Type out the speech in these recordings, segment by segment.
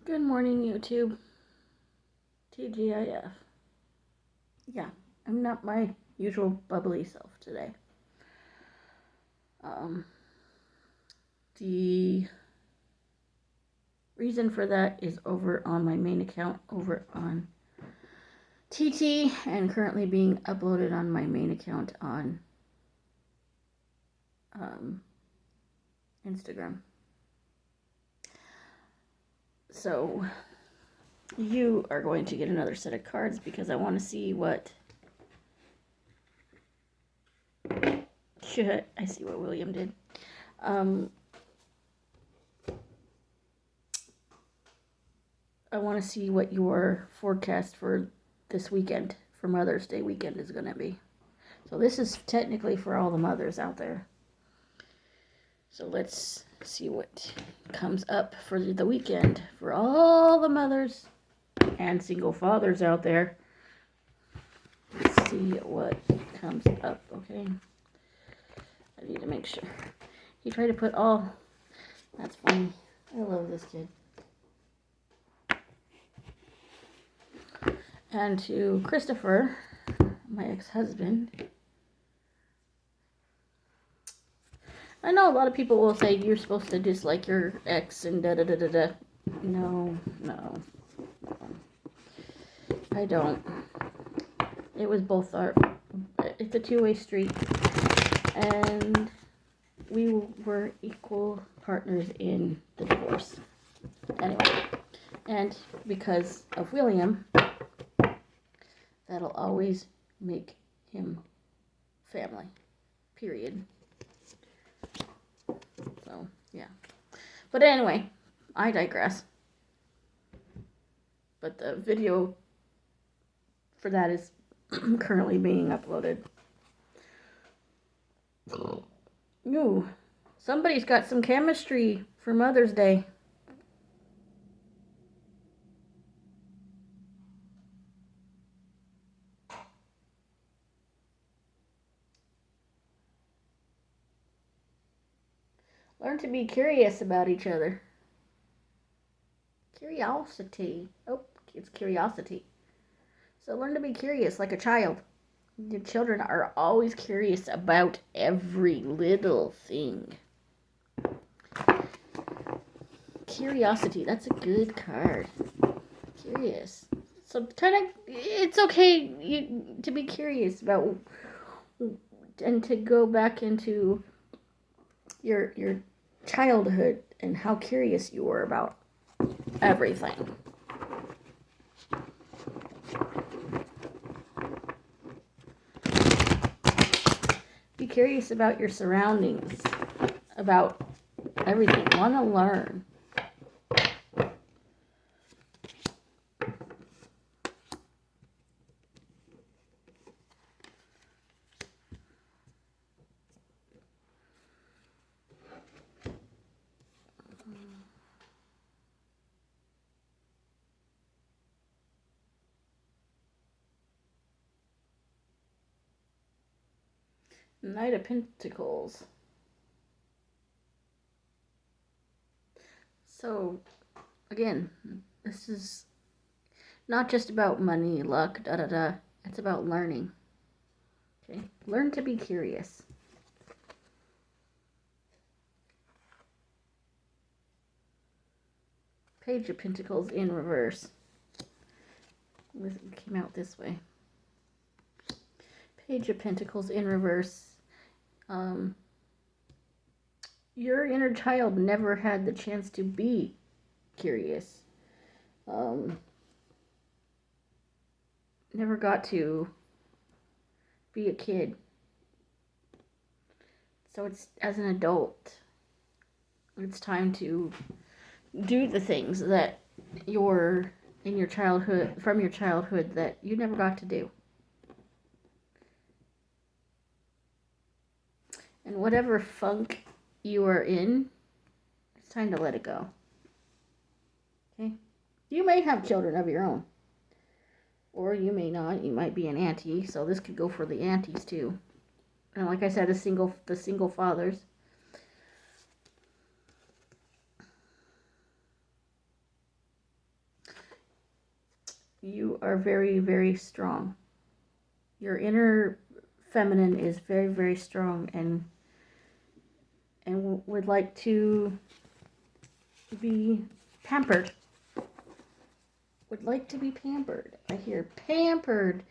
Good morning, YouTube. TGIF. Yeah, I'm not my usual bubbly self today. The reason for that is over on my main account over on TT and currently being uploaded on my main account on Instagram. So you are going to get another set of cards because I want to see what I see what William did. I want to see what your forecast for this weekend, for Mother's Day weekend, is going to be. So this is technically for all the mothers out there. So let's see what comes up for the weekend for all the mothers and single fathers out there. Let's see what comes up, okay? I need to make sure. He tried to put all... That's funny. I love this kid. And to Christopher, my ex-husband. I know a lot of people will say you're supposed to dislike your ex and da-da-da-da-da. No. I don't. It was both our... It's a two-way street. And we were equal partners in the divorce. Anyway. And because of William, that'll always make him family. Period. So, yeah. But anyway, I digress. But the video for that is currently being uploaded. Ooh, somebody's got some chemistry for Mother's Day. Learn to be curious about each other. Curiosity. Oh, it's curiosity. So learn to be curious like a child. Your children are always curious about every little thing. Curiosity. That's a good card. Curious. So kind of, it's okay to be curious about and to go back into your childhood and how curious you were about everything. Be curious about your surroundings, about everything. Want to learn. Knight of Pentacles. So, again, this is not just about money, luck, da-da-da. It's about learning. Okay? Learn to be curious. Page of Pentacles in reverse. It came out this way. Page of Pentacles in reverse. Your inner child never had the chance to be curious. Never got to be a kid. So it's, as an adult, it's time to do the things that you're in your childhood, from your childhood, that you never got to do. And whatever funk you are in, it's time to let it go. Okay? You may have children of your own. Or you may not. You might be an auntie. So this could go for the aunties too. And like I said, the single fathers. You are very, very strong. Your inner feminine is very, very strong and would like to be pampered. Would like to be pampered. I hear pampered.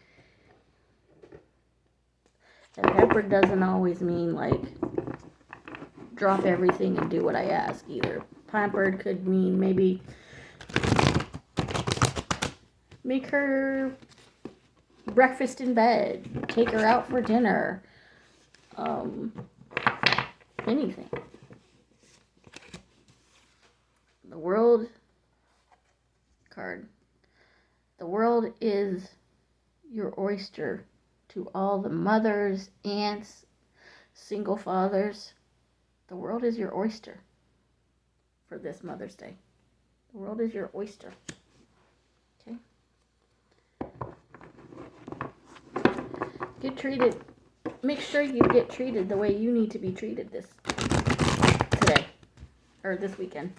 And pampered doesn't always mean like drop everything and do what I ask either. Pampered could mean maybe make her breakfast in bed, take her out for dinner, anything. The world card. The world is your oyster. To all the mothers, aunts, single fathers, the world is your oyster for this Mother's Day. The world is your oyster. Okay? Get treated. Make sure you get treated the way you need to be treated today or this weekend.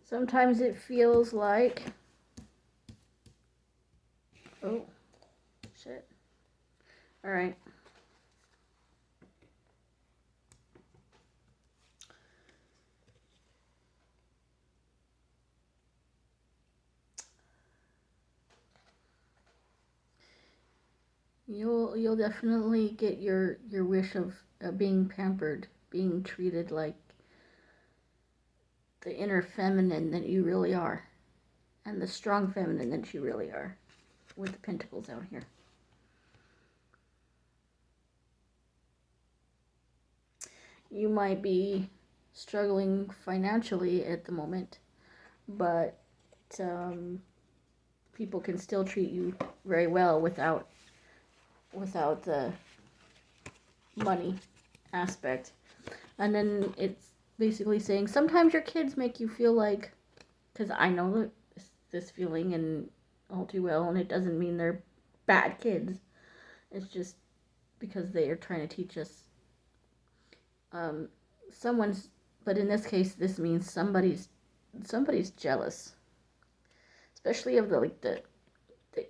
Sometimes it feels like, oh, shit. All right. You'll definitely get your wish of being pampered, being treated like the inner feminine that you really are, and the strong feminine that you really are, with the pentacles out here. You might be struggling financially at the moment, but people can still treat you very well without the money aspect. And then it's basically saying sometimes your kids make you feel like, because I know this feeling and all too well, and it doesn't mean they're bad kids. It's just because they are trying to teach us but in this case this means somebody's jealous, especially of the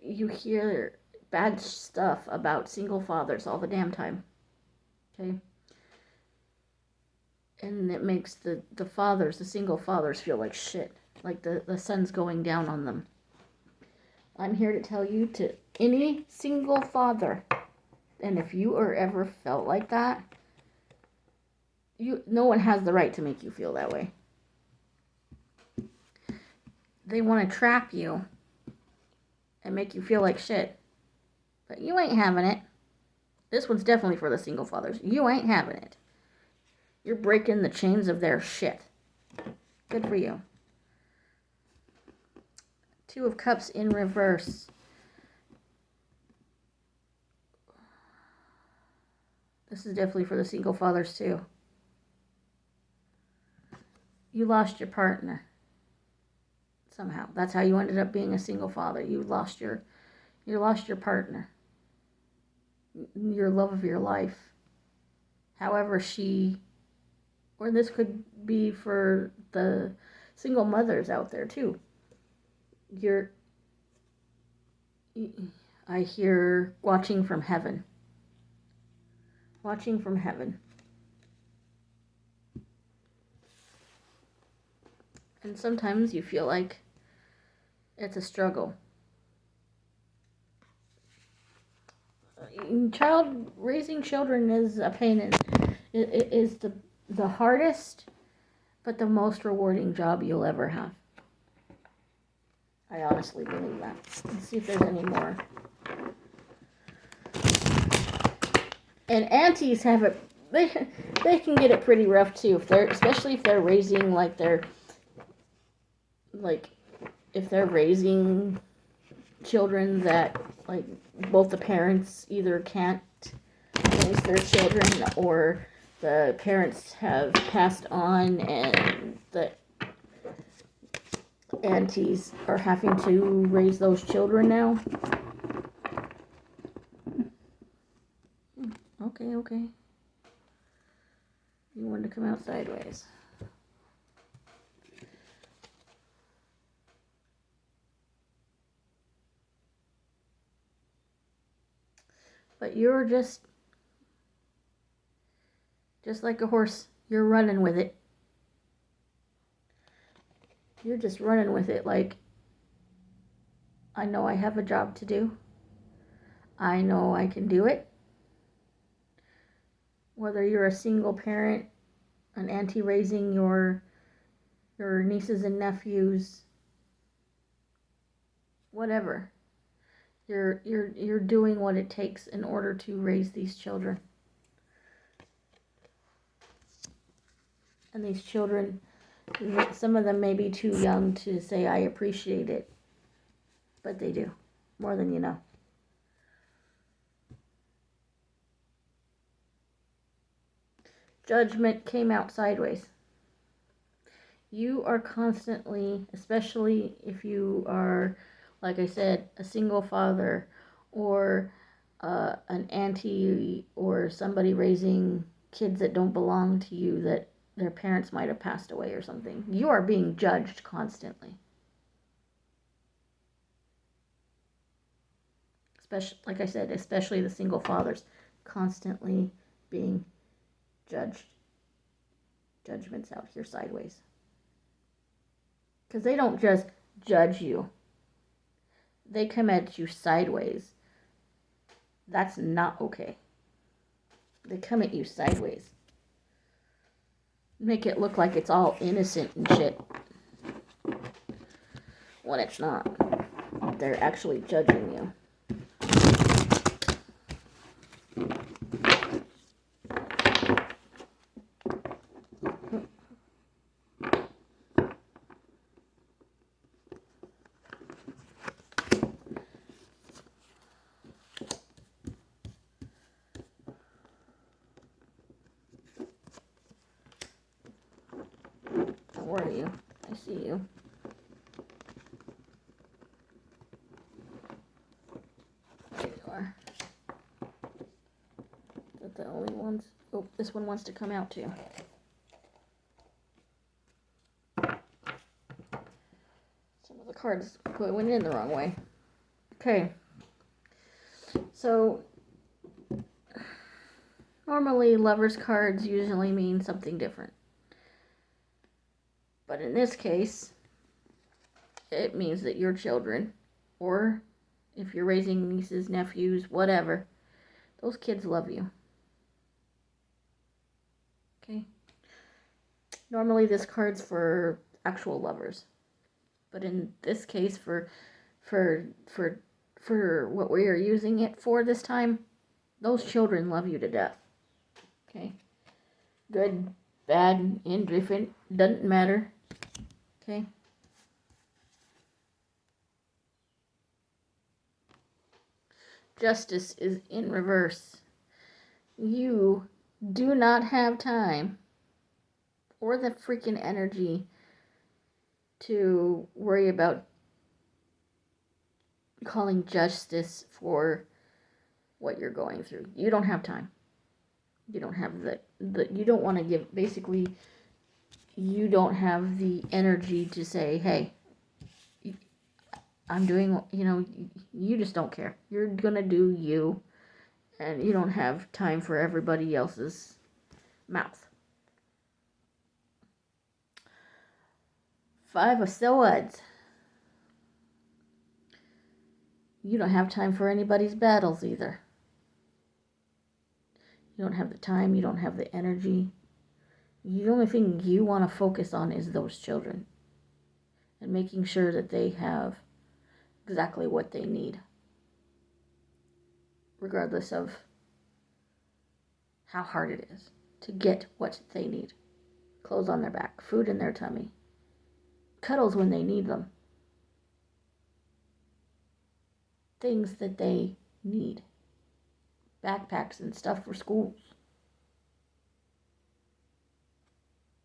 you hear bad stuff about single fathers all the damn time. Okay? And it makes the single fathers feel like shit, like the sun's going down on them. I'm here to tell you, to any single father, and if you are ever felt like that, no one has the right to make you feel that way. They want to trap you and make you feel like shit, but you ain't having it. This one's definitely for the single fathers. You ain't having it. You're breaking the chains of their shit. Good for you. Two of Cups in reverse. This is definitely for the single fathers too. You lost your partner. Somehow. That's how you ended up being a single father. You lost your partner. Your love of your life. However or this could be for the single mothers out there too. I hear watching from heaven. Watching from heaven. And sometimes you feel like it's a struggle. Raising children is a pain, and it is the hardest but the most rewarding job you'll ever have. I honestly believe that. Let's see if there's any more. And aunties have it. They can get it pretty rough too, especially if they're raising if they're raising children that both the parents either can't raise their children, or the parents have passed on and the aunties are having to raise those children now. Okay. You wanted to come out sideways. But you're just like a horse. You're running with it. You're just running with it like, I know I have a job to do. I know I can do it. Whether you're a single parent, an auntie raising your nieces and nephews, whatever. You're doing what it takes in order to raise these children. And these children, some of them may be too young to say I appreciate it, but they do, more than you know. Judgment came out sideways. You are constantly, especially if you are, like I said, a single father, or an auntie, or somebody raising kids that don't belong to you, that their parents might have passed away or something. You are being judged constantly. Especially, like I said, especially the single fathers, constantly being judged. Judgment's out here sideways. Because they don't just judge you. They come at you sideways. That's not okay. They come at you sideways. Make it look like it's all innocent and shit. When it's not. They're actually judging you. Where are you? I see you. There you are. Is that the only ones? Oh, this one wants to come out too. Some of the cards went in the wrong way. Okay. So, normally lovers cards usually mean something different. But in this case, it means that your children, or if you're raising nieces, nephews, whatever, those kids love you. Okay? Normally this card's for actual lovers. But in this case, for what we are using it for this time, those children love you to death. Okay? Good, bad, indifferent, doesn't matter. Okay? Justice is in reverse. You do not have time or the freaking energy to worry about calling justice for what you're going through. You don't have time. You don't have you don't want to give, basically, you don't have the energy to say, hey, I'm doing, you just don't care. You're gonna do you, and you don't have time for everybody else's mouth. 5 of Swords. You don't have time for anybody's battles either. You don't have the time, you don't have the energy. The only thing you want to focus on is those children. And making sure that they have exactly what they need. Regardless of how hard it is to get what they need. Clothes on their back, food in their tummy, cuddles when they need them. Things that they need. backpacks and stuff for schools.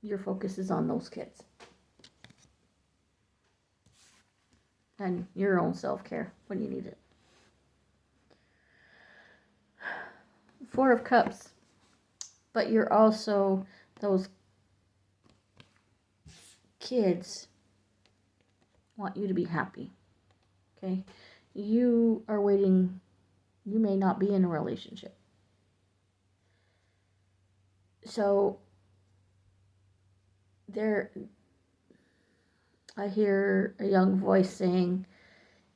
Your focus is on those kids. And your own self-care when you need it. Four of Cups. But you're also those kids want you to be happy. Okay? You are waiting. You may not be in a relationship. So I hear a young voice saying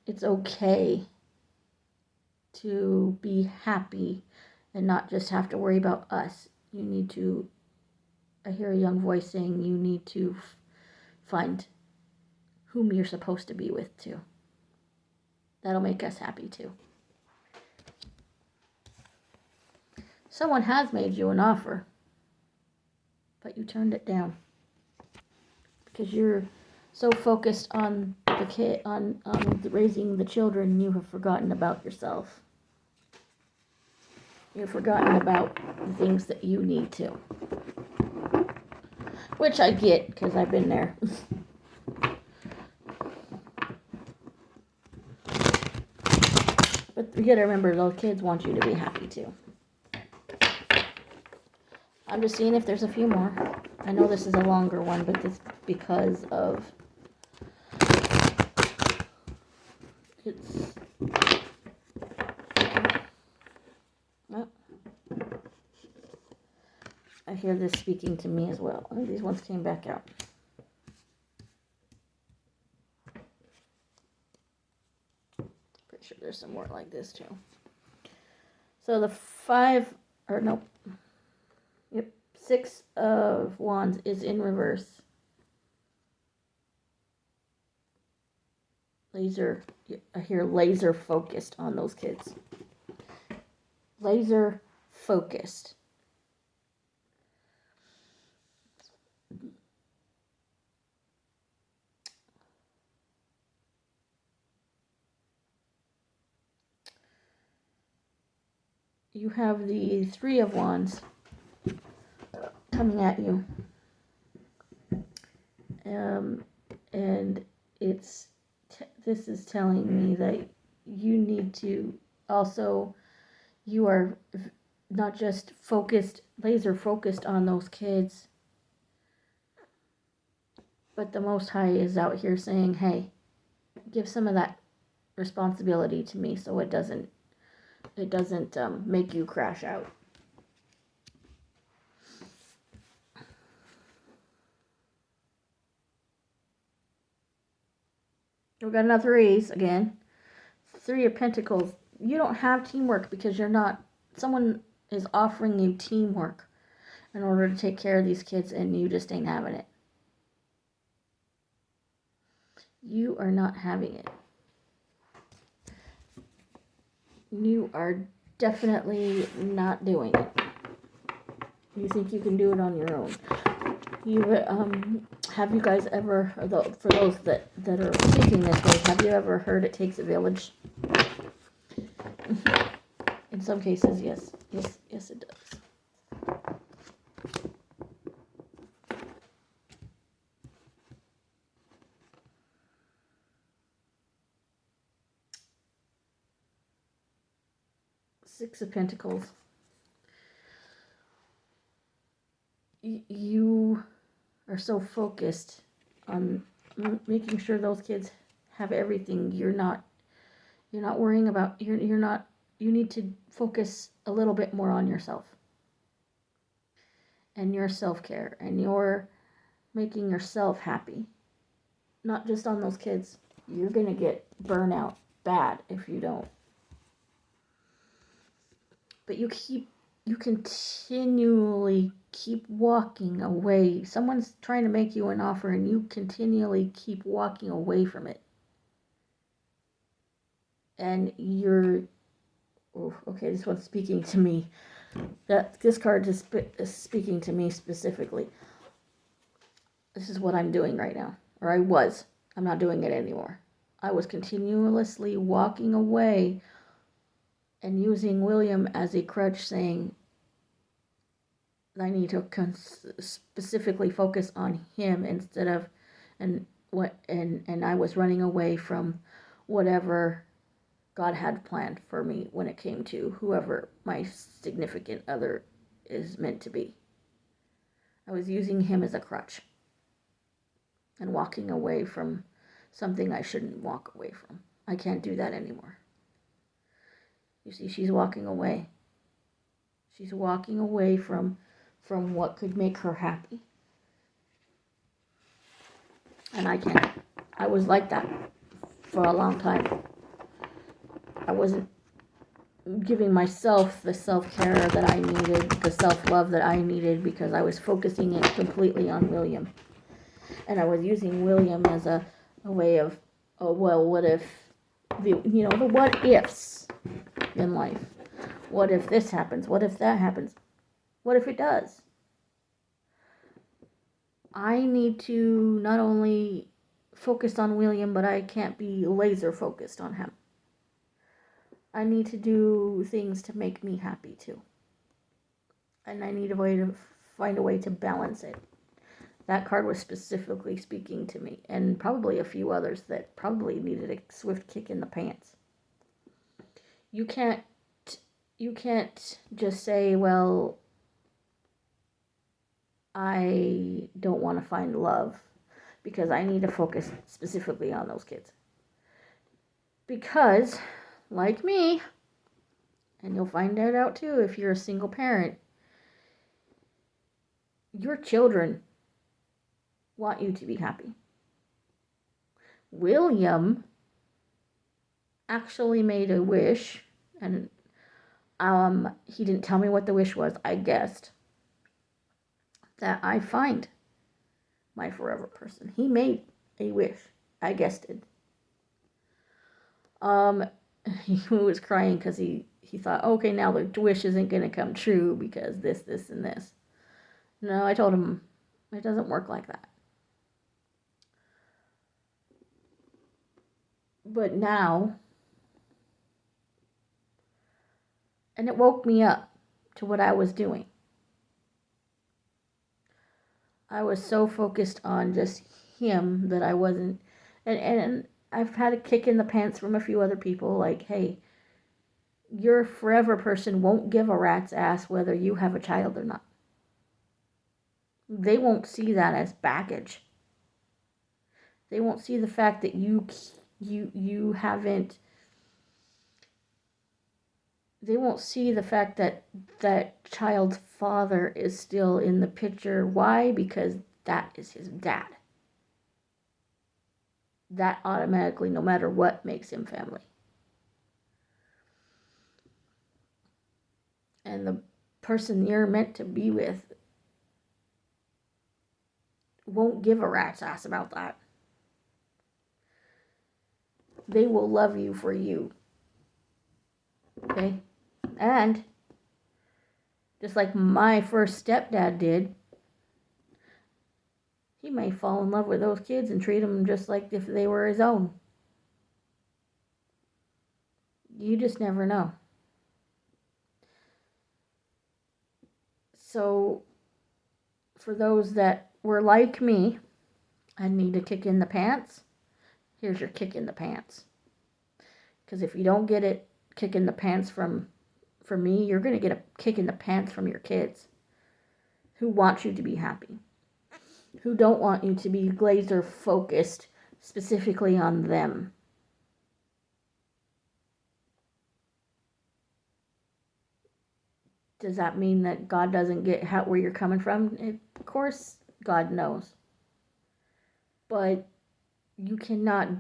it's okay to be happy and not just have to worry about us. I hear a young voice saying you need to find whom you're supposed to be with too. That'll make us happy too. Someone has made you an offer, but you turned it down because you're so focused on the kid, on raising the children, you have forgotten about yourself. You've forgotten about the things that you need to. Which I get, because I've been there. But you gotta remember, those kids want you to be happy too. I'm just seeing if there's a few more. I know this is a longer one, but it's because of... I hear this speaking to me as well. Oh, these ones came back out. Pretty sure there's some more like this too. So the 6 of Wands is in reverse. I hear laser focused on those kids. Laser focused. You have the 3 of Wands coming at you. And this is telling me that you need to also, you are not just laser focused on those kids, but the Most High is out here saying, hey, give some of that responsibility to me so it doesn't make you crash out. We've got another 3s again. 3 of Pentacles. You don't have teamwork because someone is offering you teamwork in order to take care of these kids and you just ain't having it. You are not having it. You are definitely not doing it. You think you can do it on your own. Have you guys ever, for those that are speaking this way, have you ever heard it takes a village? In some cases, yes. Yes, it does. Six of Pentacles. You are so focused on making sure those kids have everything. You're not worrying about, you need to focus a little bit more on yourself and your self-care, and you're making yourself happy, not just on those kids. You're gonna get burnout bad if you don't. But you continually keep walking away. Someone's trying to make you an offer and you continually keep walking away from it. And okay, this one's speaking to me. This card is speaking to me specifically. This is what I'm doing right now. Or I was. I'm not doing it anymore. I was continuously walking away and using William as a crutch, saying, I need to specifically focus on him instead of, and I was running away from whatever God had planned for me when it came to whoever my significant other is meant to be. I was using him as a crutch and walking away from something I shouldn't walk away from. I can't do that anymore. You see, she's walking away. She's walking away from what could make her happy. And I can't. I was like that for a long time. I wasn't giving myself the self-care that I needed, the self-love that I needed, because I was focusing it completely on William. And I was using William as a way of, oh, well, what if, the what ifs in life. What if this happens? What if that happens? What if it does? I need to not only focus on William, but I can't be laser focused on him. I need to do things to make me happy too. And I need to find a way to balance it. That card was specifically speaking to me, and probably a few others that probably needed a swift kick in the pants. You can't just say, well, I don't want to find love because I need to focus specifically on those kids. Because, like me, and you'll find that out too if you're a single parent, your children want you to be happy. William actually made a wish, and he didn't tell me what the wish was. I guessed that I find my forever person. He made a wish. I guessed it. He was crying because he thought, okay, now the wish isn't going to come true because this, and this. No, I told him it doesn't work like that. But now, and it woke me up to what I was doing. I was so focused on just him that I wasn't, and I've had a kick in the pants from a few other people, like, hey, your forever person won't give a rat's ass whether you have a child or not. They won't see that as baggage. They won't see the fact that you haven't. They won't see the fact that that child's father is still in the picture. Why? Because that is his dad. That automatically, no matter what, makes him family. And the person you're meant to be with won't give a rat's ass about that. They will love you for you. Okay? And just like my first stepdad did, he may fall in love with those kids and treat them just like if they were his own. You just never know. So, for those that were like me and need a kick in the pants, here's your kick in the pants. Because if you don't get it kick in the pants from me, you're going to get a kick in the pants from your kids who want you to be happy, who don't want you to be laser focused specifically on them. Does that mean that God doesn't get where you're coming from? Of course, God knows. But you can't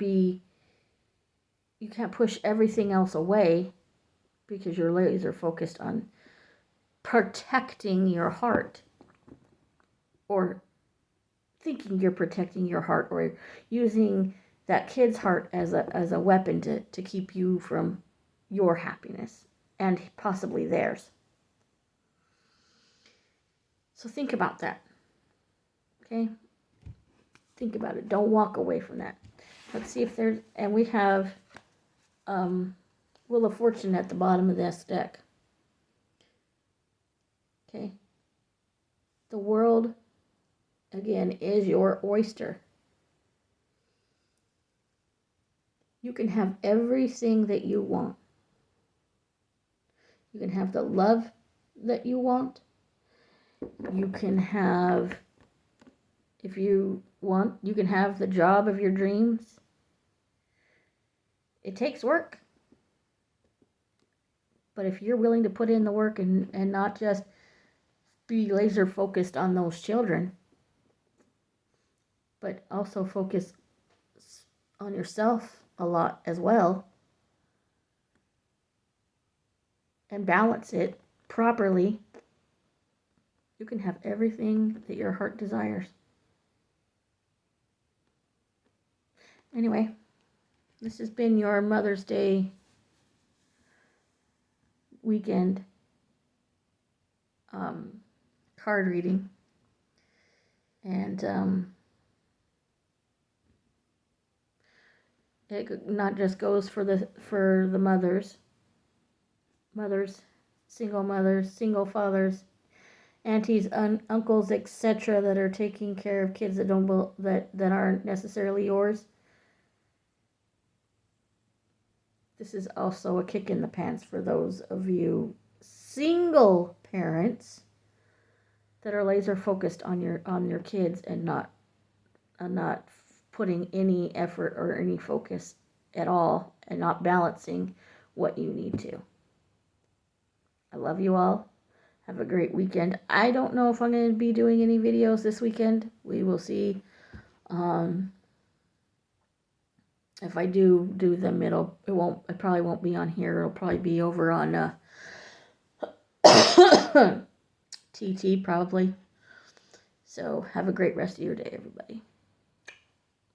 push everything else away because you're laser focused on protecting your heart, or thinking you're protecting your heart, or using that kid's heart as a weapon to keep you from your happiness and possibly theirs. So think about that. Okay? Think about it. Don't walk away from that. Let's see if there's, and we have Wheel of Fortune at the bottom of this deck. Okay. The world, again, is your oyster. You can have everything that you want. You can have the love that you want. You can have, if you want, you can have the job of your dreams. It takes work. But if you're willing to put in the work and not just be laser focused on those children, but also focus on yourself a lot as well, and balance it properly, you can have everything that your heart desires. Anyway, this has been your Mother's Day weekend card reading. And it not just goes for the mothers, single fathers, aunties, uncles, etc., that are taking care of kids that aren't necessarily yours. This is also a kick in the pants for those of you single parents that are laser focused on your kids and not putting any effort or any focus at all, and not balancing what you need to. I love you all. Have a great weekend. I don't know if I'm going to be doing any videos this weekend. We will see. If I do them, it probably won't be on here. It'll probably be over on TT probably. So have a great rest of your day, everybody.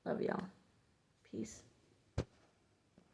Love y'all. Peace.